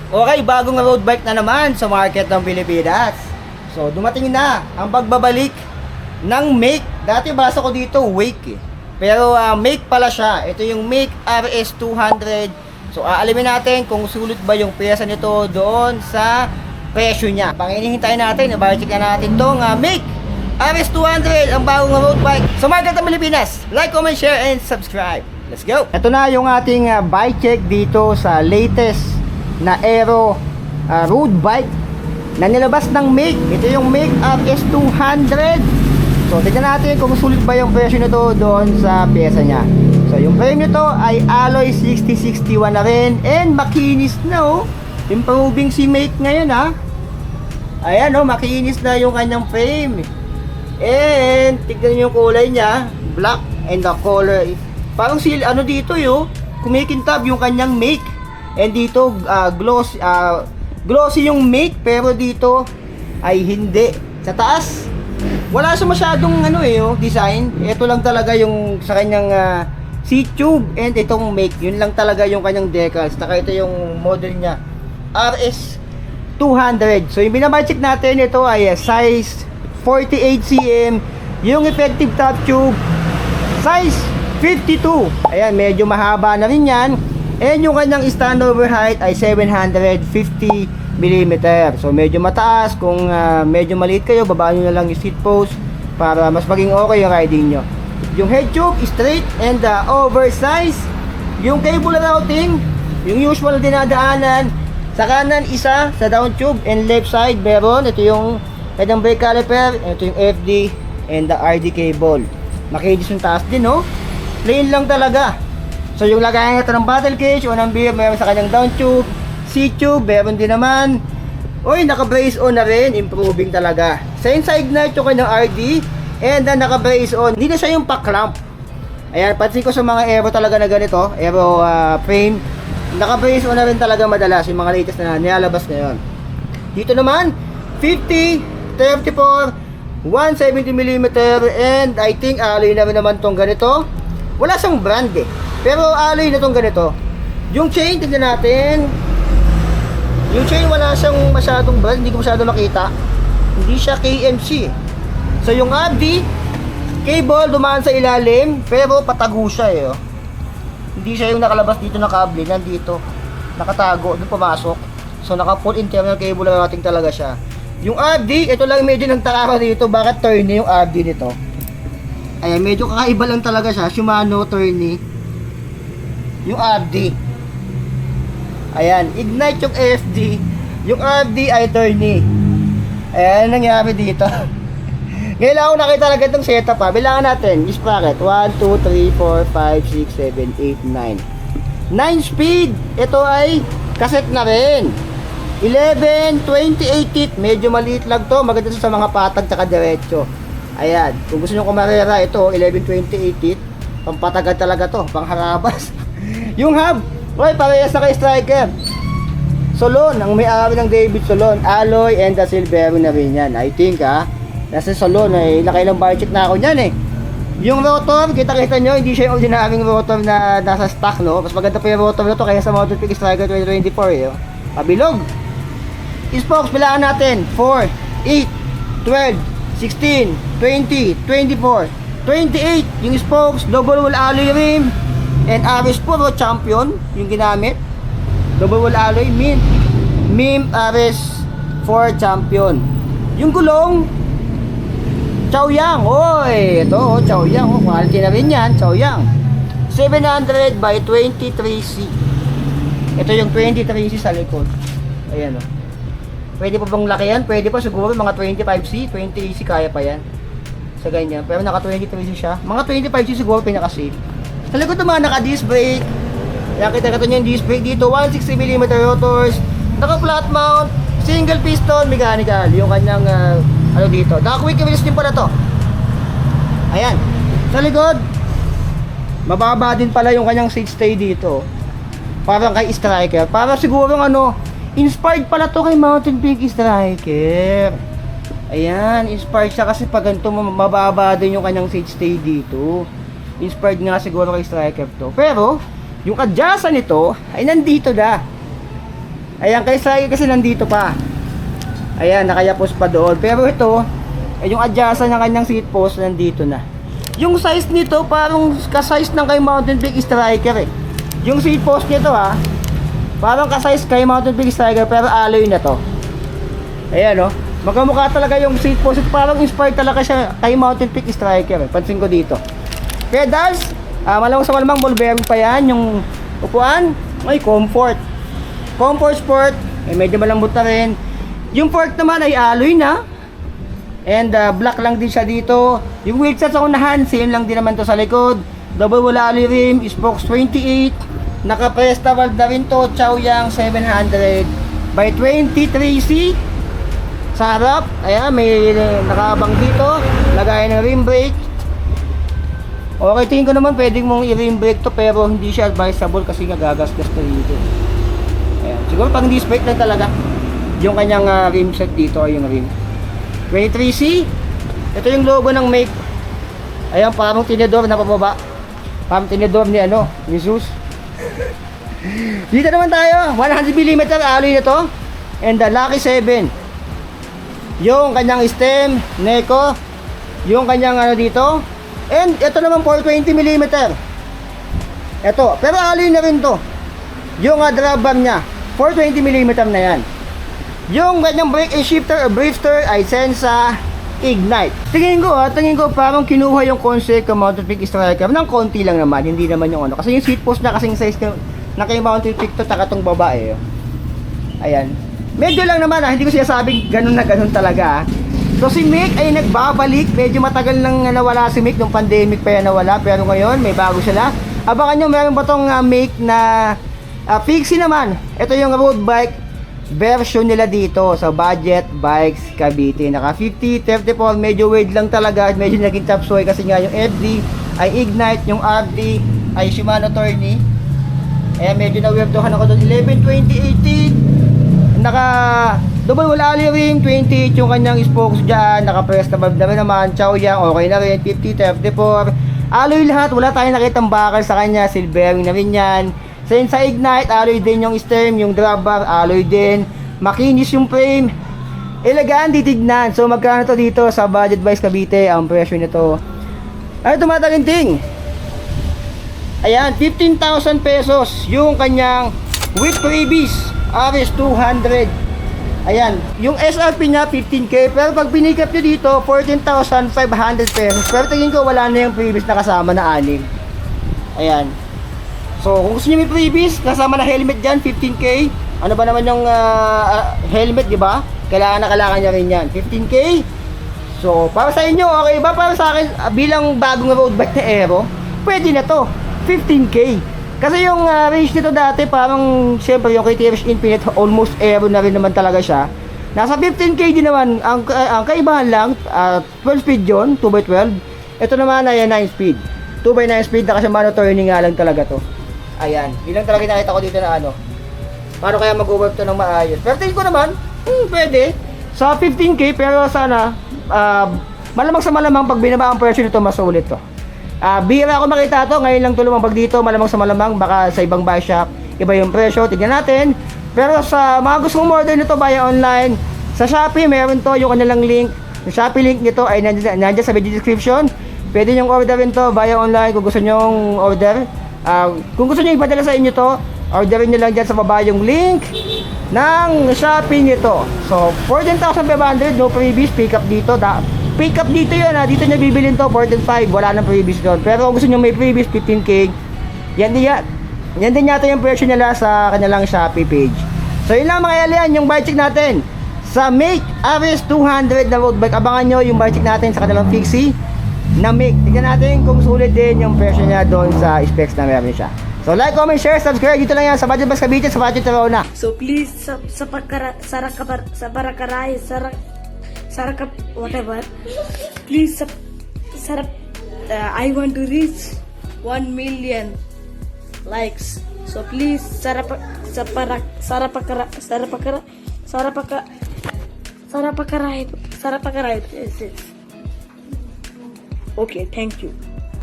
Okay, bagong road bike na naman sa market ng Pilipinas. So, dumating na ang pagbabalik ng Make. Dati basa ko dito, Wake eh. Pero Make pala siya. Ito yung Make RS200. So, aalamin natin kung sulit ba yung pyesa nito doon sa presyo niya. Panginihintay natin, i-check na natin tong Make RS200, ang bagong road bike sa market ng Pilipinas. Like, comment, share, and subscribe. Let's go! Ito na yung ating bike check dito sa latest na Aero road bike na nilabas ng Make. Ito yung Make RS200. So tignan natin kung sulit ba yung presyo nito doon sa pyesa niya. So yung frame nito ay alloy 6061 na rin, and makinis na oh. Improving si Make ngayon ha. Ayan oh, makinis na yung kanyang frame. And tignan niyo yung kulay niya, black, and the color parang ano dito yo, kumikintab yung kanyang Make. And dito glossy yung Make, pero dito ay hindi. Sa taas wala siya masyadong design. Ito lang talaga yung sa kanyang seat tube, and itong Make, yun lang talaga yung kanyang decals. Saka ito yung model niya, RS200. So yung binabudget natin, ito ay size 48 cm. Yung effective top tube size 52. Ayan, medyo mahaba na rin yan. And yung kanyang standover height ay 750mm. So medyo mataas. Kung medyo maliit kayo, babaan nyo na lang yung seat post para mas maging okay yung riding nyo. Yung head tube straight and oversized. Yung cable routing, yung usual dinadaanan. Sa kanan isa, sa down tube, and left side meron. Ito yung kanyang brake caliper. Ito yung FD and the RD cable. Makinis yung taas din, no? Plain lang talaga. So yung lagayan nito ng bottle cage o ng beer, meron sa kanyang down tube, seat tube, meron din naman. Oy, naka-brace on na rin, improving talaga. Sa inside na ito kanyang RD, and then naka-brace on. Hindi na siya yung pa-clamp. Ayan, pansin ko sa mga Aero talaga na ganito, Aero frame, naka-brace on na rin talaga madalas yung mga latest na nilalabas ngayon. Dito naman, 50, 34, 170mm, and I think alloy na rin naman tong ganito. Wala siyang brand eh, pero alloy na tong ganito. Yung chain, tignan natin. Yung chain wala siyang masyadong brand, hindi ko masyado makita. Hindi siya KMC. So yung abdi cable dumaan sa ilalim, pero patago siya eh oh. Hindi siya yung nakalabas dito na kable, nandito nakatago, doon pumasok. So naka full internal cable natin talaga siya. Yung abdi, ito lang medyo nagtaka dito, bakit turny yung abdi nito. Ayan, medyo kakaiba lang talaga siya, Shimano turny yung abdi. Ayan, Ignite yung AFD, yung abdi ay turny. Ayan, nangyari dito. Ngayon lang ako nakita na ganitong setup ha. Bilangan natin, sprocket 1, 2, 3, 4, 5, 6, 7, 8, 9 9 speed, ito ay cassette na rin. 11, 28 teeth, medyo maliit lang to, maganda sa mga patag tsaka diretso. Ayan, kung gusto nyo kumarera, ito 11, 28 teeth, pampatagal talaga to, pangharabas. Yung hub, okay, parehas na kay Striker. Solon, ang may-ari ng David Solon, alloy and the silver na rin yan. I think nasa Solon ay nakailang budget na ako nyan eh. Yung rotor, kita-kita nyo, hindi siya yung ordinaryong rotor na nasa stock, no? Mas maganda pa yung rotor na to kaya sa Motor Peak Striker 2024 eh. Pabilog. Spokes, bilangan natin 4, 8, 12, 16, 20, 24, 28 yung spokes, double wall alloy rim, and RS puro champion yung ginamit. Double wall alloy, MIM RS 4 champion. Yung gulong Chaoyang, oy, ito Chaoyang, quality na rin yan, Chaoyang 700 by 23C. Ito yung 23C sa likod. Ayan o. Pwede pa bang laki yan? Pwede pa siguro mga 25C, 20C kaya pa yan. Sa ganyan. Pero naka 23C siya. Mga 25C siguro pinaka-safe. Sa likod naman naka disc brake. Kaya kita nyo yung disc brake dito. 160mm rotors. Naka flat mount. Single piston mechanical. Yung kanyang dito. Naka quick release din pala to. Ayan. Sa likod mababa din pala yung kanyang seat stay dito. Parang kay Striker. Para siguro inspired pala to kay Mountain Peak Striker. Ayan, inspired siya kasi pag ganito mababa din yung kanyang seat stay dito. Inspired nga siguro kay Striker to. Pero, yung adjustan nito ay nandito na. Ayan, kay striker kasi nandito pa. Ayan, nakayapos pa doon. Pero ito, yung adjacent ng kanyang seat post nandito na. Yung size nito parang ka-size ng kay Mountain Peak Striker eh. Yung seat post nito parang ka-size kay Mountain Peak Striker pero alloy na to. Ayan magkamukha talaga yung seat post. Parang inspired talaga siya kay Mountain Peak Striker eh. Pansin ko dito. Pedals, malamang sa malamang ball bearing pa yan. Yung upuan, may comfort. Comfort Sport, medyo malambot na rin. Yung fork naman ay alloy na. And black lang din siya dito. Yung wheel set sa unahan, same lang din naman to sa likod. Double wall alloy rim, spokes 28. Naka-presta valve na rin to, Chaoyang 700 by 23C. Sa harap, ayan, may nakaabang dito. Lagay ng rim brake. Okay, tingin ko naman pwedeng mong i-rim brake to pero hindi siya advisable kasi nga gagasgas na dito. Ayan, siguro pang disc brake lang talaga. Yung kanyang rim set dito ay yung rim. 23C. Ito yung logo ng Make. Ayan, parang tinidor na pababa. Parang tinidor ni ni Zeus. Dito naman tayo, 100mm alloy na to. And Lucky 7. Yung kanyang stem, Neko. Yung kanyang dito. And ito naman 420mm. Ito, pero alloy na rin to. Yung drop bar niya, 420mm na yan. Yung kanyang brake and shifter o drifter ay Sensa Ignite. Tingin ko parang kinuha yung concept ng Mountain Peak Striker ng konti lang naman, hindi naman yung kasi yung seat post na kasing size na kay Mountain Peak to taka tong babae. Ayan. Medyo lang naman hindi ko sinasabing ganun na ganun talaga. So si Mick ay nagbabalik, medyo matagal nang nawala si Mick nung pandemic pa yan nawala, pero ngayon may bago sila. Abangan nyo meron ba tong Mick na Pixie naman. Ito yung road bike version nila dito sa Budget Bikes Cavite. Naka 50, 34, medyo weight lang talaga, medyo naging topsoy kasi nga yung FD ay Ignite, yung RD ay Shimano Tourney. Medyo na-weirdohan ako doon. 11, 20, 18 naka double wall alloy rim, 28 yung kanyang spokes dyan, naka-press na valve na rin naman, Chaoyang okay na rin, 50, 34 alloy lahat, wala tayong nakitang bakal sa kanya, silvering na rin yan. Sa Ignite, alloy din yung stem, yung drop bar, alloy din. Makinis yung frame. Elegant, titignan. So, magkano to dito sa Budget Bikes Cavite? Ang presyo nito. Ay, tumataginting. Ayan, 15,000 pesos yung kanyang with freebies. RS200. Ayan, yung SRP niya 15K. Pero pag pinikap nyo dito, 14,500 pesos. Pero tingin ko wala na yung freebies na kasama na 6. Ayan. So, kung gusto niyo may freebies, kasama na helmet dyan, 15K. Ano ba naman yung helmet, di ba? Kailangan niya rin yan, 15K. So, para sa inyo, okay ba? Para sa akin, bilang bagong road bike na Aero, pwede na to, 15K. Kasi yung range nito dati, parang, syempre, yung KTM Infinite, almost Aero na rin naman talaga siya. Nasa 15K din naman, ang kaibahan lang, 12 speed yun, 2x12. Ito naman ay 9 speed. 2x9 speed, naka-Shimano Tourney nga lang talaga to. Ayan, ilang talaga nakita ko dito na paano kaya mag-work to ng maayos. Pero tingin ko naman, pwede. Sa 15K, pero sana, malamang sa malamang, pag binaba ang presyo nito, mas ulit to. Bihira ako makita to, ngayon lang to lumabag dito, malamang sa malamang, baka sa ibang buy shop, iba yung presyo, tignan natin. Pero sa mga gusto mong order nito via online, sa Shopee, meron to yung kanilang link. Yung Shopee link nito ay nandiyan sa video description. Pwede nyong orderin to via online kung gusto nyong order. Kung gusto nyo ipadala sa inyo to, orderin nyo lang dyan sa baba yung link ng Shopee nito. So, 14,500, no freebies, pick up dito. Pick up dito yun, dito nyo bibilin to, 14,500, wala nang freebies doon. Pero kung gusto nyo may freebies, 15K, yan din yata yung presyo nila sa kanilang Shopee page. So, yun lang mga alien, yung bike check natin sa Make RS200 na road bike. Abangan nyo yung bike check natin sa kanilang Pixie na Make. Tignan natin kung sulit din yung presyo niya doon sa specs na meron siya. So like, comment, share, subscribe. Dito lang yan sa Budget Bikes Cavite, sa Budget Verona. So please, whatever. Please, I want to reach 1 million likes. So please, sarapakaray. Okay, thank you.